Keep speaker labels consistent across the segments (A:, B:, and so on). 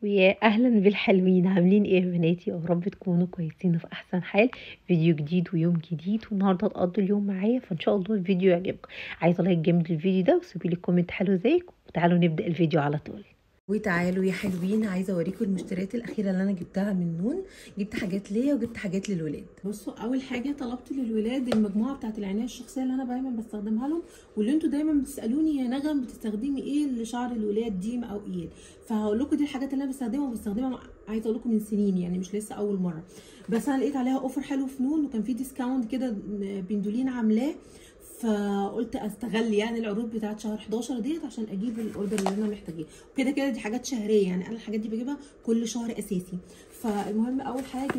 A: ويا اهلا بالحلوين، عاملين ايه يا بناتي؟ يا رب تكونوا كويسين وفي احسن حال. فيديو جديد ويوم جديد، والنهارده تقضوا اليوم معايا، فان شاء الله الفيديو يعجبكم. عايزه لايك جامد للفيديو ده، وسيبوا لي كومنت حلو زيك، وتعالوا نبدا الفيديو على طول.
B: وتعالوا يا حلوين، عايزه اوريكم المشتريات الاخيره اللي انا جبتها من نون. جبت حاجات ليا وجبت حاجات للولاد. بصوا، اول حاجه طلبت للولاد المجموعه بتاعه العنايه الشخصيه اللي انا دايما بستخدمها لهم، واللي انتوا دايما بتسالوني يا نغم بتستخدمي ايه لشعر الولاد، ديم او ايل. فهقول لكم دي الحاجات اللي انا بستخدمها عايزه اقول لكم من سنين، يعني مش لسه اول مره. بس انا لقيت عليها اوفر حلو في نون، وكان في ديسكاونت كده بندولين عاملاه، فقلت استغل يعني العروض بتاعت شهر 11 ديت عشان اجيب الاوردر اللي انا محتاجاه. وكده كده دي حاجات شهريه، يعني انا الحاجات دي بجيبها كل شهر اساسي. فالمهم اول حاجه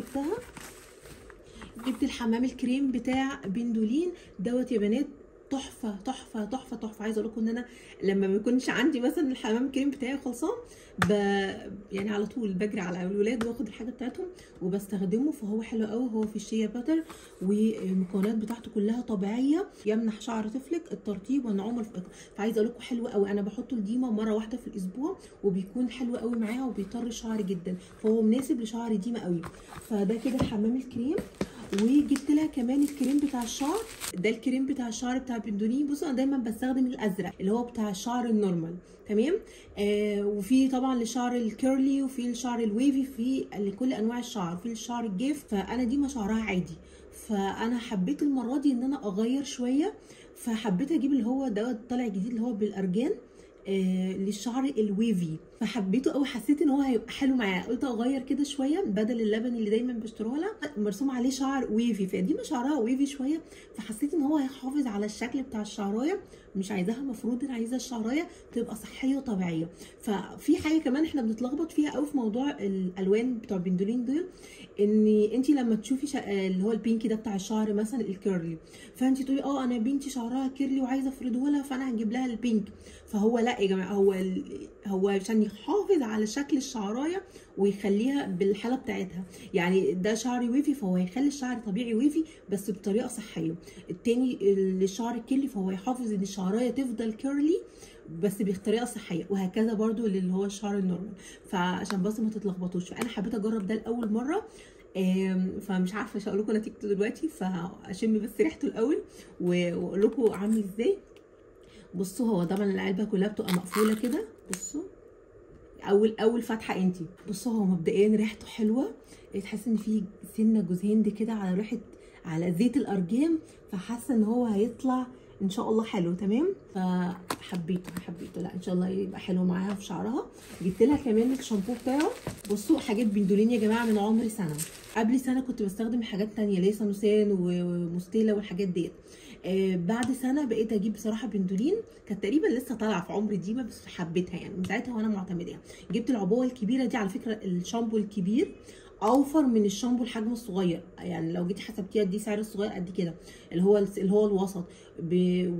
B: جبت الحمام الكريم بتاع بندولين دوت يا بنات. تحفه تحفه تحفه تحفه. عايزه اقول لكم ان انا لما ما بيكونش عندي مثلا الحمام الكريم بتاعي خلصان، يعني على طول بجري على الولاد واخد الحاجه بتاعتهم وبستخدمه. فهو حلو قوي، هو في الشيا باتر، والمكونات بتاعته كلها طبيعيه، يمنح شعر طفلك الترطيب والنعومه الفائقه. فعايزه اقول لكم حلو قوي، انا بحطه الديمه مره واحده في الاسبوع، وبيكون حلو قوي معاها وبيطر الشعر جدا، فهو مناسب لشعر ديمه قوي. فده كده الحمام الكريم. وجبت لها كمان الكريم بتاع الشعر، ده الكريم بتاع الشعر بتاع بندولين. بصوا انا دايما بستخدم الازرق اللي هو بتاع الشعر النورمال، تمام. وفي طبعا للشعر الكيرلي، وفي الشعر الويفي، في لكل انواع الشعر، في الشعر الجاف. فانا دي ما شعرها عادي، فانا حبيت المره دي ان انا اغير شويه، فحبيت اجيب اللي هو ده طالع جديد اللي هو بالارجان للشعر الويفي. فحبيته قوي، حسيت ان هو هيبقى حلو معايا، قلت اغير كده شويه بدل اللبن اللي دايما بشتروه لها مرسوم عليه شعر ويفي، فدي ما شعرها ويفي شويه، فحسيت ان هو هيحافظ على الشكل بتاع الشعرايه. مش عايزاها مفروض، انا عايزه الشعرايه تبقى صحيه وطبيعيه. ففي حاجه كمان احنا بنتلخبط فيها قوي في موضوع الالوان بتوع بندولين دول، ان انت لما تشوفي اللي هو البينكي ده بتاع الشعر مثلا الكيرلي، فانت تقولي انا بنتي شعرها كيرلي وعايزه افرده لها، فانا هجيب لها البينك. فهو لا يا جماعه، هو عشان يحافظ على شكل الشعرايه ويخليها بالحاله بتاعتها. يعني ده شعر ويفي، فهو هيخلي الشعر طبيعي ويفي بس بطريقه صحيه. التاني للشعر الكيرلي، فهو هيحافظ ان الشعرايه تفضل كيرلي بس بطريقه صحيه، وهكذا برده اللي هو الشعر النورمال. فعشان بس ما تتلخبطوش، فانا حبيت اجرب ده لاول مره. فمش عارفه مش هقول لكم نتيجته دلوقتي، فاشم بس ريحته الاول واقول لكم عامل ازاي. بصوا، هو طبعا العلبه كلها بتبقى مقفوله كده. بصوا اول فتحه انتي، بصوا هو مبدئيا ريحته حلوه، تحس ان في سنه جوز هند كده على ريحه، على زيت الارجان، فحاسه ان هو هيطلع ان شاء الله حلو تمام. فحبيته لا ان شاء الله يبقى حلو معاها في شعرها. جبت لها كمان الشامبو بتاعه. بصوا حاجات بندولين يا جماعه من عمر سنه، قبل سنه كنت بستخدم حاجات تانية اللي هي سانوسان ومستيلا والحاجات ديت. بعد سنه بقيت اجيب بصراحه بندولين، كانت تقريبا لسه طالعه في عمر ديما بس حبيتها، يعني من ساعتها وانا معتمداها. جبت العبوه الكبيره دي، على فكره الشامبو الكبير اوفر من الشامبو الحجم الصغير، يعني لو جيتي حسبتيها دي سعر الصغير قد كده، اللي هو الوسط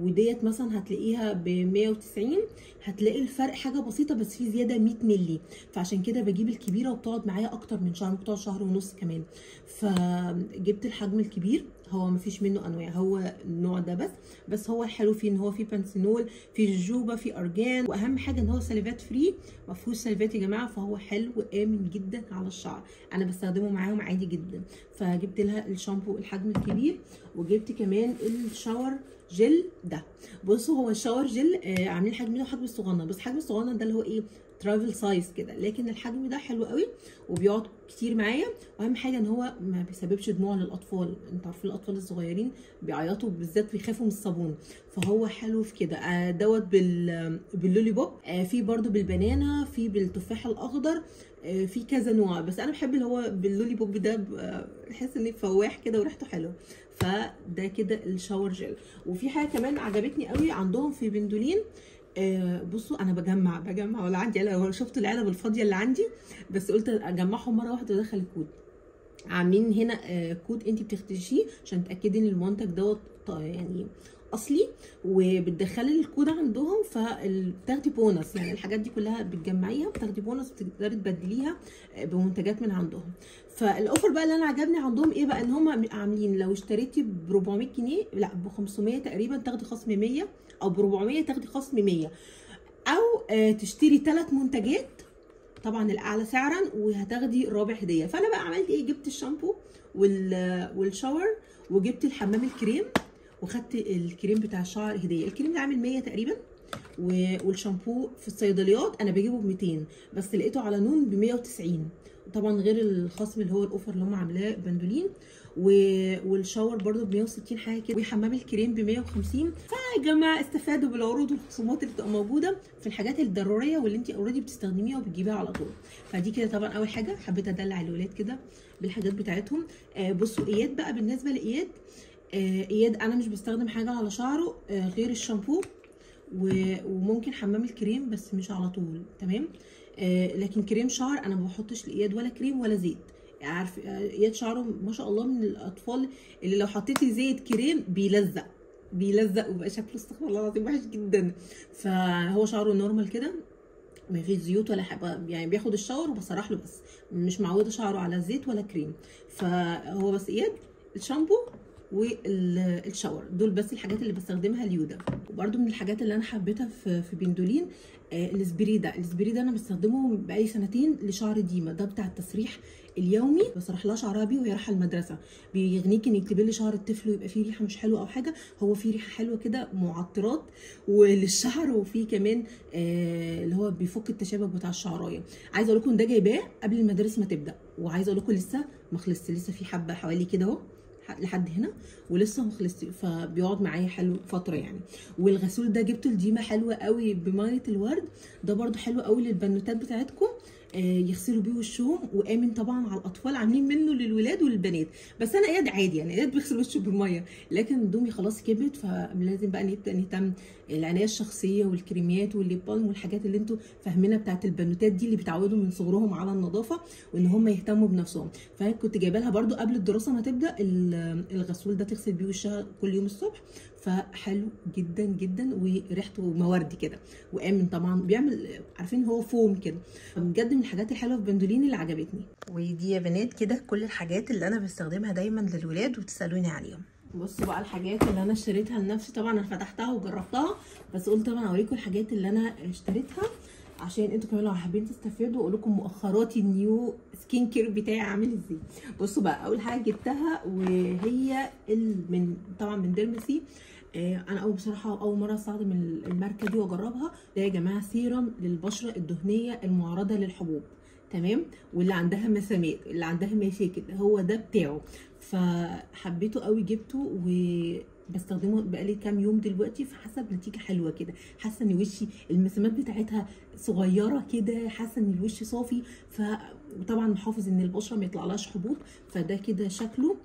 B: وديت مثلا هتلاقيها ب 190، هتلاقي الفرق حاجه بسيطه بس في زياده 100 مللي. فعشان كده بجيب الكبيره وبتقعد معايا اكتر من شهر، بتقعد شهر ونص كمان. فجبت الحجم الكبير، هو مفيش منه انواع، هو النوع ده بس هو الحلو فيه ان هو فيه بنسينول، فيه جوجوبا، فيه ارجان، واهم حاجه ان هو سليفات فري، ما فيهوش سليفات يا جماعه. فهو حلو وامن جدا على الشعر، انا بستخدمه معاهم عادي جدا. فجبت لها الشامبو الحجم الكبير، وجبت كمان الشاور جل ده. بصوا هو الشاور جل عاملين حجم ده وحجم الصغنن، بس حجم الصغنن ده اللي هو ايه ترافل سايز كده، لكن الحجم ده حلو قوي وبيقعد كتير معايا. واهم حاجه ان هو ما بيسببش دموع للاطفال، انتوا عارفين الاطفال الصغيرين بيعيطوا بالذات بيخافوا من الصابون، فهو حلو في كده. دوت باللولي بوب، في برده بالبنانا، في بالتفاح الاخضر، في كذا نوع، بس انا بحب اللي هو باللولي بوب ده، بحس ان فواح كده وريحته حلوه. فده كده الشاور جل. وفي حاجه كمان عجبتني قوي عندهم في بندولين، بصوا انا بجمع ولا عندي علبه، شفت العلب الفاضيه اللي عندي بس قلت اجمعهم مره واحده وادخل الكود. عاملين هنا كود انت بتختشيه عشان تاكدي ان المنتج دوت يعني اصلي، وبتدخلي الكود عندهم فبتاخدي بونص. يعني الحاجات دي كلها بتجمعيها بتاخدي بونص، بتقدري تبدليها بمنتجات من عندهم. فالاوفر بقى اللي انا عجبني عندهم ايه بقى، ان هم عاملين لو اشتريتي ب 400 جنيه، لا ب 500 تقريبا تاخدي خصم 100، او ب 400 تاخدي خصم 100، او تشتري 3 منتجات طبعا الاعلى سعرا وهتاخدي الرابع هديه. فانا بقى عملت ايه؟ جبت الشامبو والشاور وجبت الحمام الكريم وخدت الكريم بتاع الشعر هديه. الكريم ده عامل 100 تقريبا، والشامبو في الصيدليات انا بجيبه ب 200 بس لقيته على نون ب 190 طبعا غير الخصم اللي هو الاوفر اللي هم عاملاه بندولين. والشاور برده ب 160 حاجه كده، وحمام الكريم ب 150. فيا جماعه استفادوا بالعروض والخصومات اللي بتبقى موجوده في الحاجات الضروريه واللي انت اوريدي بتستخدميها وبتجيبيها على طول. فدي كده طبعا اول حاجه حبيت ادلع الولاد كده بالحاجات بتاعتهم. بصوا اياد بقى، بالنسبه لاياد، اياد انا مش بستخدم حاجه على شعره غير الشامبو وممكن حمام الكريم بس مش على طول، تمام. لكن كريم شعر انا ما بحطش لاياد ولا كريم ولا زيت. عارف اياد شعره ما شاء الله من الاطفال اللي لو حطيتي زيت كريم بيلزق وبقى شكله استغفر الله العظيم وحش جدا. فهو شعره نورمال كده ما فيش زيوت ولا حاجه، يعني بياخد الشاور وبسرح له، بس مش معوده شعره على زيت ولا كريم. فهو بس اياد الشامبو والشاور دول بس الحاجات اللي بستخدمها اليودا. وبرده من الحاجات اللي انا حبيتها في بندولين السبري ده انا بستخدمه بقالي سنتين لشعر ديما. ده بتاع التسريح اليومي، بسرح لها شعرها بيه وهي رايحه المدرسه. بيغنيكي انك تبلي شعر الطفل ويبقى فيه ريحه مش حلوه او حاجه، هو فيه ريحه حلوه كده معطرات وللشعر، وفيه كمان اللي هو بيفك التشابك بتاع الشعرايه. عايزه اقول لكم ده جايباه قبل المدارس ما تبدا، وعايزه اقول لكم لسه ما خلصش، لسه في حبه حوالي كده اهو لحد هنا ولسه ما خلصش، فبيقعد معايا حلو فتره يعني. والغسول ده جبته لديما حلوه قوي بميه الورد، ده برده حلو قوي للبنوتات بتاعتكم يغسلوا بيه وشهم، وامن طبعا على الاطفال، عاملين منه للولاد وللبنات. بس انا اياد عادي يعني، اياد بيغسل وشه بالميه، لكن دومي خلاص كبرت فلازم بقى نبدا نهتم العنايه الشخصيه والكريمات والليب بالم والحاجات اللي انتوا فاهمينها بتاعت البنوتات دي اللي بيتعودوا من صغرهم على النظافه وان هم يهتموا بنفسهم. فانا كنت جايبه لها برده قبل الدراسه ما تبدا الغسول ده تغسل بيه وشها كل يوم الصبح، فحلو جدا جدا وريحته موردي كده، وامن طبعا، بيعمل عارفين هو فوم كده. بجد من الحاجات الحلوه في بندولين اللي عجبتني. ودي يا بنات كده كل الحاجات اللي انا بستخدمها دايما للولاد وتسالوني عليهم. بصوا بقى الحاجات اللي انا اشتريتها لنفسي، طبعا انا فتحتها وجربتها بس قلت طبعا اوريكم الحاجات اللي انا اشتريتها عشان انتوا كمان لو حابين تستفيدوا واقول لكم مؤخراتي النيو سكين كير بتاعي عامل ازاي. بصوا بقى اول حاجه جبتها وهي من طبعا من ديرمسي. انا بصراحه اول مره استخدم الماركه دي واجربها. ده يا جماعه سيرم للبشره الدهنيه المعرضه للحبوب، تمام، واللي عندها مسامات اللي عندها مشاكل هو ده بتاعه، فحبيته قوي جبته وبستخدمه بقالي كام يوم دلوقتي، فحاسه بنتيجه حلوه كده، حاسه ان وشي المسامات بتاعتها صغيره كده، حاسه ان الوش صافي، وطبعا محافظ ان البشره ما يطلعلهاش حبوب. فده كده شكله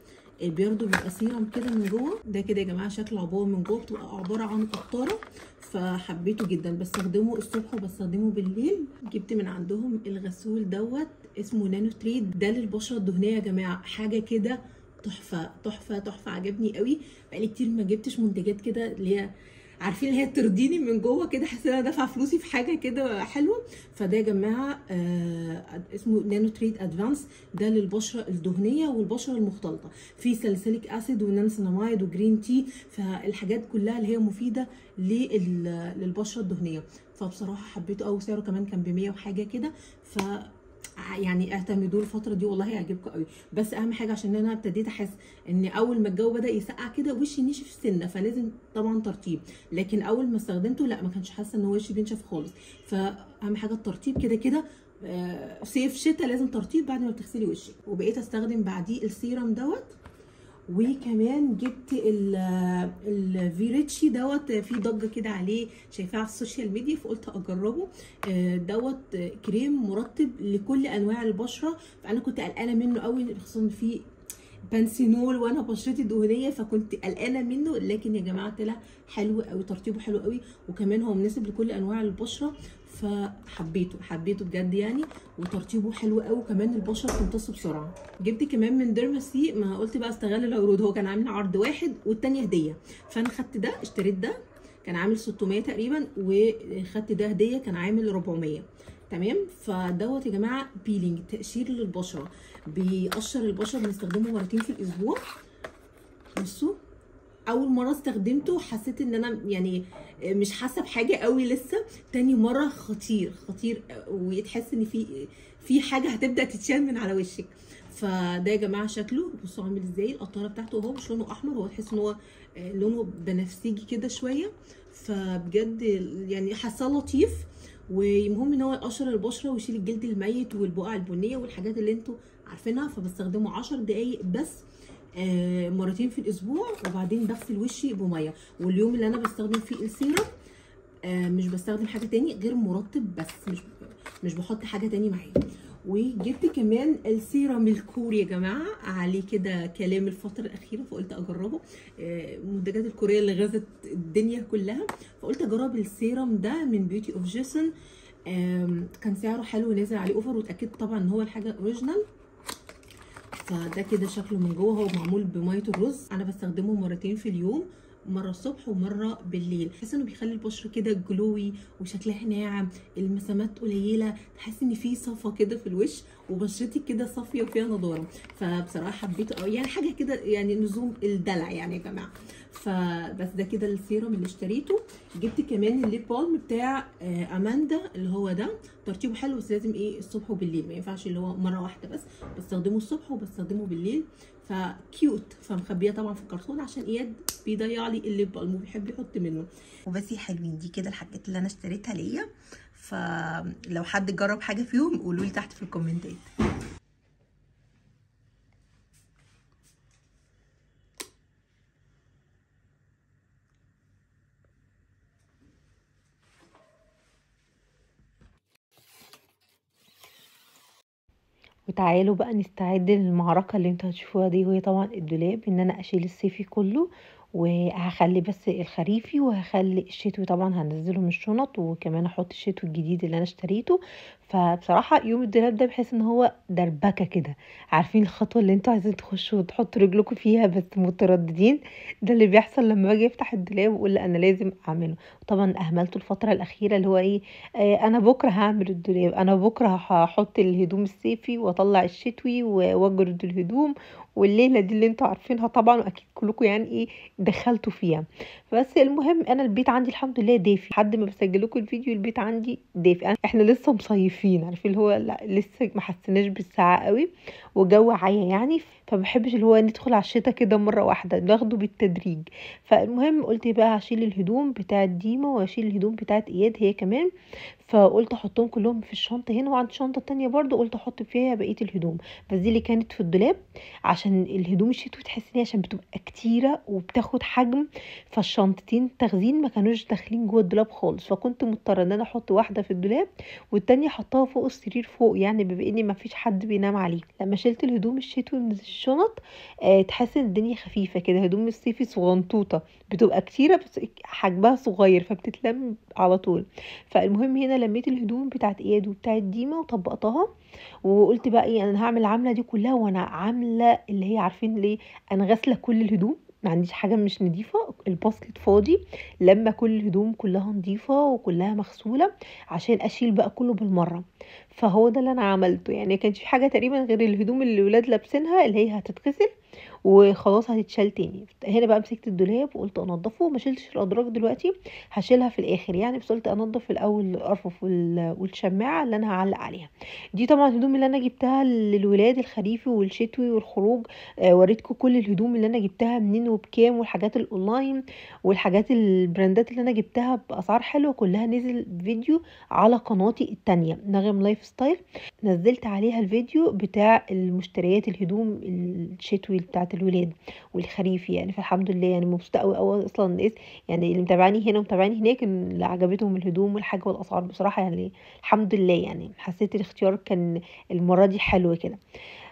B: برده بيبقى سيرم كده من جوه. ده كده يا جماعه شكل عبوه من جوه بتبقى عباره عن قطاره، فحبيته جدا. بستخدمه الصبح وبستخدمه بالليل. جبت من عندهم الغسول دوت اسمه نانو تريد، ده للبشره الدهنيه يا جماعه، حاجه كده تحفه تحفه تحفه، عجبني قوي. بقالي كتير ما جبتش منتجات كده اللي هي عارفين اللي هي ترضيني من جوه كده، حاسه ان انا دافعه فلوسي في حاجه كده حلوه. فده يا جماعه اسمه نانو تريد ادفانس، ده للبشره الدهنيه والبشره المختلطه، في ساليسيليك اسيد ونانسيناميد وجرين تي، فالحاجات كلها اللي هي مفيده للبشره الدهنيه. فبصراحه حبيته قوي، سعره كمان كان ب 100 وحاجه كده، ف يعني اعتمدوه الفتره دي والله هيعجبكم قوي. بس اهم حاجه عشان انا ابتديت احس ان اول ما الجو بدا يسقع كده وشي نشف سنه، فلازم طبعا ترطيب، لكن اول ما استخدمته لا ما كانش حاسه ان وشي بينشف خالص. فاهم حاجه الترطيب كده كده، صيف شتاء لازم ترطيب بعد ما بتغسلي وشك. وبقيت استخدم بعديه السيرم دوت. وكمان جبت الفيريتشي دوت، في ضجه كده عليه شايفاه على السوشيال ميديا فقلت اجربه. دوت كريم مرطب لكل انواع البشره، فانا كنت قلقانه منه قوي خصوصا في بانسينول وانا بشرتي دهنيه، فكنت قلقانه منه، لكن يا جماعه طلع حلو قوي، ترطيبه حلو قوي، وكمان هو مناسب لكل انواع البشره، فحبيته بجد يعني، وترطيبه حلو قوي، وكمان البشره بتمتص بسرعه. جبت كمان من ديرماسي، ما قلت بقى استغل العروض، هو كان عامل عرض واحد والتاني هديه، فانا خدت ده، اشتريت ده كان عامل 600 تقريبا، وخدت ده هديه كان عامل 400، تمام. فدوت يا جماعه بيلينج، تقشير للبشره، بيقشر البشره، بنستخدمه مرتين في الاسبوع. بصوا اول مره استخدمته حسيت ان انا يعني مش حاسه بحاجه قوي لسه. تاني مره خطير خطير، وتحس ان في حاجه هتبدا تتشال من على وشك. فده يا جماعه شكله، بصوا عامل ازاي. القطاره بتاعته اهو مش لونه احمر، هو تحس ان هو لونه بنفسجي كده شويه. فبجد يعني حاساه لطيف، والمهم ان هو يقشر البشره ويشيل الجلد الميت والبقع البنيه والحاجات اللي انتوا عارفينها. فبستخدمه 10 دقايق بس، مرتين في الاسبوع، وبعدين بغسل وشي بميه. واليوم اللي انا بستخدم فيه السيرم مش بستخدم حاجه تاني غير مرطب بس، مش بحط حاجه تاني معاه. وجبت كمان السيرم الكوري يا جماعه، عليه كده كلام الفتره الاخيره فقلت اجربه. المنتجات الكوريه اللي غزت الدنيا كلها، فقلت اجرب السيرم ده من بيوتي اوف جيسون. كان سعره حلو ونازل عليه اوفر، واتاكدت طبعا ان هو الحاجه اوريجينال. فده كده شكله من جوه، هو معمول بميه الرز. انا بستخدمه مرتين في اليوم، مره الصبح ومره بالليل. بحس انه بيخلي البشره كده جلوي وشكلها ناعم، المسامات قليله، تحس ان في صفا كده في الوش، وبشرتك كده صافيه وفيها نضاره. فبصراحه حبيته قوي، يعني حاجه كده يعني نزوم الدلع يعني يا جماعه. فبس ده كده السيرم اللي اشتريته. جبت كمان الليب بالم بتاع اماندا، اللي هو ده ترطيبه حلو، بس لازم ايه الصبح وبالليل، ما ينفعش اللي هو مره واحده بس. بستخدمه الصبح وبستخدمه بالليل. فكيوت، فمخبيه طبعا في الكرتون عشان اياد بيضيع لي الليب بالم وبيحب يحط منه. وبس يا حلوين، دي كده الحاجات اللي انا اشتريتها ليا. فلو حد جرب حاجه فيهم قولوا لي تحت في الكومنتات.
A: وتعالوا بقى نستعد للمعركة اللي انتوا هتشوفوها دي، وهي طبعا الدولاب. ان انا اشيل الصيفي كله وهخلي بس الخريفي، وهخلي الشتوي طبعا هنزله من الشنط، وكمان احط الشتوي الجديد اللي انا اشتريته. فبصراحة يوم الدولاب ده بحس ان هو دربكة كده. عارفين الخطوة اللي انتوا عايزين تخشوا وتحطوا رجلكم فيها بس مترددين؟ ده اللي بيحصل لما باجي افتح الدولاب واقول لا انا لازم اعمله. طبعا اهملته الفترة الاخيرة، اللي هو ايه، انا بكره هعمل الدولاب، انا بكره هحط الهدوم الصيفي واطلع الشتوي واجرد الهدوم، والليله دي اللي انتوا عارفينها طبعا، واكيد كلكم يعني ايه دخلتوا فيها. بس المهم انا البيت عندي الحمد لله دافي، لحد ما بسجل لكم الفيديو البيت عندي دافي. احنا لسه مصيفين، عارفين اللي هو لا لسه ما حسيناش بالساعه قوي، وجو عيا يعني. فمبحبش اللي هو ندخل على الشتا كده مره واحده، ناخده بالتدريج. فالمهم قلت بقى هشيل الهدوم بتاعت ديما وهشيل الهدوم بتاعت اياد هي كمان. فقلت احطهم كلهم في الشنطه هنا، وعندي شنطه تانية برضو قلت احط فيها بقيه الهدوم. بس دي اللي كانت في الدولاب، عشان الهدوم الشتوي تحس ان هي عشان بتبقى كتيره وبتاخد حجم، فالشنطتين تخزين ما كانوش داخلين جوه الدولاب خالص. فكنت مضطره ان انا احط واحده في الدولاب والتانية احطها فوق السرير فوق، يعني بما اني ما فيش حد بينام عليه. لما شلت الهدوم الشتوي من الشنط تحس ان الدنيا خفيفه كده. هدوم الصيفي صغنطوطه بتبقى كتيره بس حجمها صغير فبتتلم على طول. فالمهم هنا لميت الهدوم بتاعت اياد وبتاعت ديما وطبقتها، وقلت بقى ايه انا هعمل العمله دي كلها وانا عامله اللي هي عارفين ليه، انا غاسله كل الهدوم، ما عنديش حاجه مش نظيفه، الباسكت فاضي. لما كل الهدوم كلها نظيفه وكلها مغسوله عشان اشيل بقى كله بالمره. فهو ده اللي انا عملته، يعني كانش في حاجه تقريبا غير الهدوم اللي الولاد لابسينها اللي هي هتتغسل وخلاص هتتشال تاني. هنا بقى مسكت الدولاب وقلت انضفه، ما شلتش الادراج دلوقتي، هشيلها في الاخر يعني. بس قلت انضف الاول الارفف والشماعه اللي انا هعلق عليها. دي طبعا الهدوم اللي انا جبتها للولاد الخريفي والشتوي والخروج. وريتكم كل الهدوم اللي انا جبتها منين وبكام، والحاجات الاونلاين والحاجات البراندات اللي انا جبتها باسعار حلوه، كلها نزل فيديو على قناتي التانية نغم لايف ستايل. نزلت عليها الفيديو بتاع المشتريات الهدوم الشتوي بتاعت الولاد والخريفي يعني. فالحمد لله يعني مبسوطه قوي قوي اصلا الناس يعني اللي متابعاني هنا ومتابعاني هناك اللي عجبتهم الهدوم والحاجه والاسعار بصراحه يعني. الحمد لله يعني حسيت الاختيار كان المره دي حلو كده.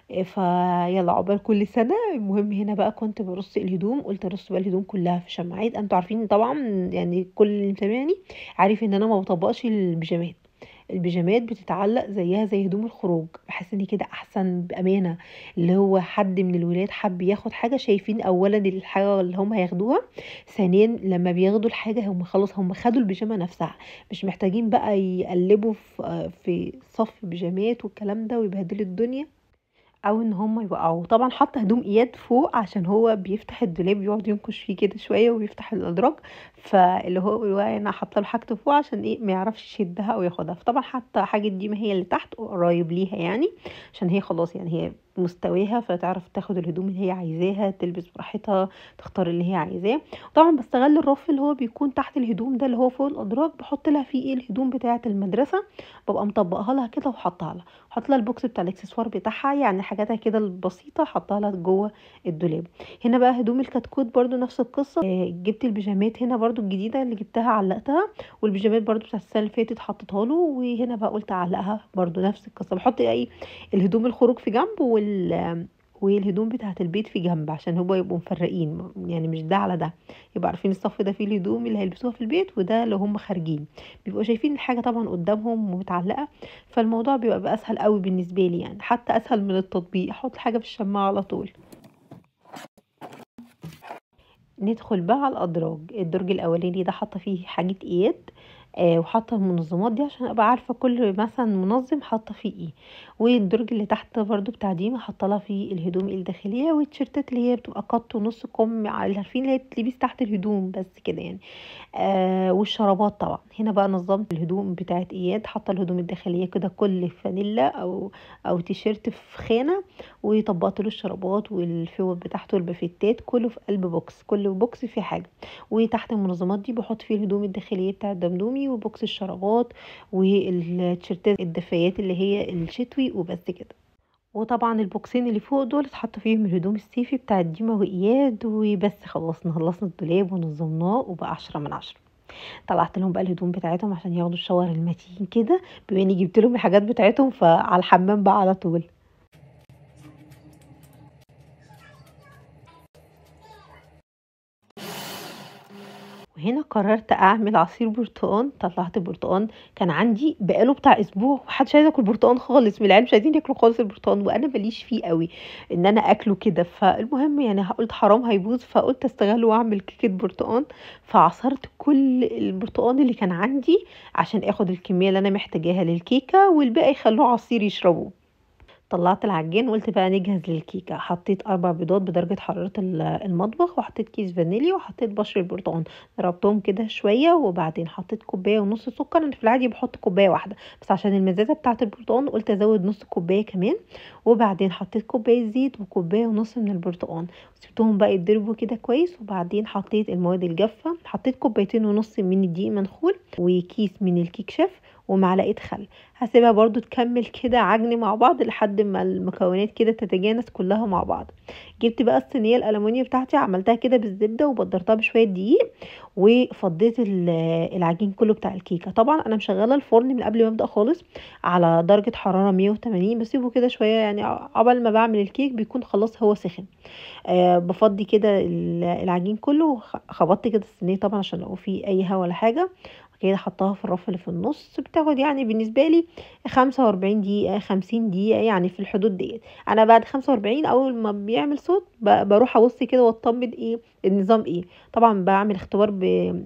A: فيلا عقبال كل سنه. المهم هنا بقى كنت برص الهدوم، قلت ارص بقى الهدوم كلها في شماعات. انتوا عارفين طبعا يعني كل اللي متابعني عارف ان انا ما بطبقش البيجامات. البيجامات بتتعلق زيها زي هدوم الخروج، بحس ان كده احسن بامانه. اللي هو حد من الولاد حب ياخد حاجه، شايفين اولا الحاجه اللي هم هياخدوها، ثانيا لما بياخدوا الحاجه هم خلاص هم خدوا البيجامه نفسها، مش محتاجين بقى يقلبوا في صف بيجامات والكلام ده ويبهدلوا الدنيا او ان هم يوقعوا. طبعا حاطه هدوم اياد فوق عشان هو بيفتح الدولاب يقعد ينكش فيه كده شويه ويفتح الادراج، فاللي هو انا حاطه له حاجته فوق عشان ايه ما يعرفش يشدها او ياخدها. فطبعا حاطه حاجه دي ما هي اللي تحت قريب ليها يعني، عشان هي خلاص يعني هي مستويها فتعرف تاخد الهدوم اللي هي عايزاها، تلبس براحتها، تختار اللي هي عايزاه. طبعا بستغل الرف اللي هو بيكون تحت الهدوم ده اللي هو فوق الادراج، بحط لها فيه ايه الهدوم بتاعه المدرسه، ببقى مطبقها لها كده وحطها لها، حط لها البوكس بتاع الاكسسوار بتاعها، يعني حاجاتها كده البسيطه حطها لها جوه الدولاب. هنا بقى هدوم الكتكوت برضو نفس القصه. جبت البيجامات هنا برضو الجديده اللي جبتها علقتها، والبيجامات برضو بتاعت السنه اللي فاتت حطيتها له. وهنا بقى قلت اعلقها برضو نفس القصه، بحط اي الهدوم الخروج في جنب والهدوم بتاعه البيت في جنب عشان هو يبقوا مفرقين، يعني مش ده على ده، يبقى عارفين الصف ده فيه الهدوم اللي هيلبسوها في البيت وده لو هم خارجين، بيبقوا شايفين الحاجه طبعا قدامهم ومتعلقه. فالموضوع بيبقى اسهل قوي بالنسبه لي، يعني حتى اسهل من التطبيق، احط الحاجه في الشماعه على طول. ندخل بقى على الادراج. الدرج الاولاني ده حاطه فيه حاجه اياد، وحاطه المنظمات دي عشان ابقى عارفه كل مثلا منظم حاطه فيه ايه. والدرج اللي تحت برضو بتاع ديما حاطه لها فيه الهدوم الداخليه والتيشيرتات اللي هي بتبقى قط ونص كم، عارفين اللي هي بتلبس تحت الهدوم بس كده يعني. والشرابات طبعا هنا بقى نظمت الهدوم بتاعت اياد، حاطه الهدوم الداخليه كده كل فانيلا او تيشيرت في خانه، وطبقت له الشرابات والفوط بتاعته البافيتات كله في قلب بوكس، كل بوكس فيه حاجه. وتحت المنظمات دي بحط فيه الهدوم الداخليه بتاعت دمدومي وبوكس الشرابات والتيشيرتات الدفايات اللي هي الشتوي وبس كده. وطبعا البوكسين اللي فوق دول اتحط فيهم الهدوم الصيفي بتاع ديما واياد وبس. خلصنا الدولاب ونظمناه وبقى 10 من 10. طلعت لهم بقى الهدوم بتاعتهم عشان ياخدوا الشاور المتين كده، بما اني جبت لهم الحاجات بتاعتهم فعلى الحمام بقى على طول. وهنا قررت اعمل عصير برتقان. طلعت برتقان كان عندي بقاله بتاع اسبوع ومحدش عايز ياكل برتقان خالص، من العيال مش عايزين ياكلوا خالص البرتقان، وانا ماليش فيه قوي ان انا اكله كده. فالمهم يعني قلت حرام هيبوظ، فقلت استغله واعمل كيكه برتقان. فعصرت كل البرتقان اللي كان عندي عشان اخد الكميه اللي انا محتاجاها للكيكه، والباقي خلوه عصير يشربوه. طلعت العجين وقلت بقى نجهز للكيكه. حطيت 4 بيضات بدرجه حراره المطبخ، وحطيت كيس فانيليا، وحطيت بشر البرتقال، ضربتهم كده شويه، وبعدين حطيت كوبايه ونص سكر. انا في العادي بحط كوبايه واحده، بس عشان المزازه بتاعه البرتقال قلت ازود نص كوبايه كمان. وبعدين حطيت كوبايه زيت وكوبايه ونص من البرتقال، سبتهم بقى يتضربوا كده كويس. وبعدين حطيت المواد الجافه، حطيت كوبايتين ونص من الدقيق منخول، وكيس من الكيك شيف، ومعلقه خل. هسيبها برضو تكمل كده عجن مع بعض لحد ما المكونات كده تتجانس كلها مع بعض. جبت بقى الصينيه الالومنيوم بتاعتي، عملتها كده بالزبده وبدرتها بشويه دقيق، وفضيت العجين كله بتاع الكيكه. طبعا انا مشغله الفرن من قبل ما ابدا خالص على درجه حراره 180، بسيبه كده شويه يعني قبل ما بعمل الكيك بيكون خلاص هو سخن. بفضي كده العجين كله، خبطت كده الصينيه طبعا عشان لو في اي هوا ولا حاجه. كده حطها في الرف اللي في النص، بتاخد يعني بالنسبه لي 45 دقيقه 50 دقيقه يعني في الحدود ديت. انا بعد 45 اول ما بيعمل صوت بروح ابص كده واطمن ايه النظام ايه. طبعا بعمل اختبار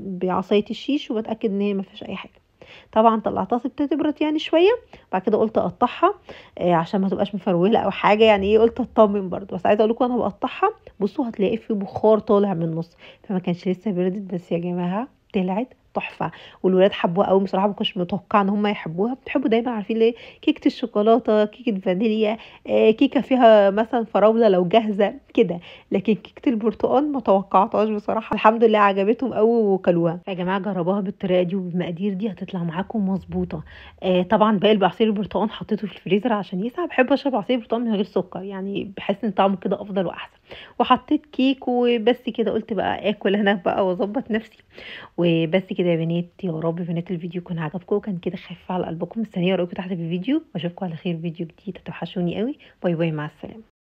A: بعصايه الشيش وبتاكد ان هي ما فيهاش اي حاجه. طبعا طلعتها سبتها تبرد يعني شويه، بعد كده قلت اقطعها عشان ما تبقاش مفروله او حاجه يعني ايه، قلت اطمن برضو. بس عايزه اقول لكم انا بقطعها بصوا هتلاقي في بخار طالع من النص، فما كانش لسه بردت، بس يا جماعه طلعت تحفه. والولاد حبوها قوي بصراحه، ما كنتش متوقعه ان هم يحبوها. بتحبوا دايما عارفين ليه كيكه الشوكولاته، كيكه فانيليا، كيكه فيها مثلا فراوله لو جاهزه كده، لكن كيكه البرتقال ما توقعتهاش بصراحه. الحمد لله عجبتهم قوي وكلوها. يا جماعه جربوها بالطريقه دي وبالمقادير دي هتطلع معاكم مظبوطه. طبعا باقي بعصير البرتقال حطيته في الفريزر عشان يسقع. بحب اشرب عصير برتقال من غير سكر، يعني بحس ان طعمه كده افضل واحسن. وحطيت كيك وبس كده، قلت بقى اكل هناك بقى واظبط نفسي. وبس كده يا بنات، يا رب بنات الفيديو يكون عجبكم، كان كده خفيف على قلبكم. مستنيه رايكم تحت في الفيديو، واشوفكم على خير فيديو جديد. هتوحشوني قوي. باي باي، مع السلامه.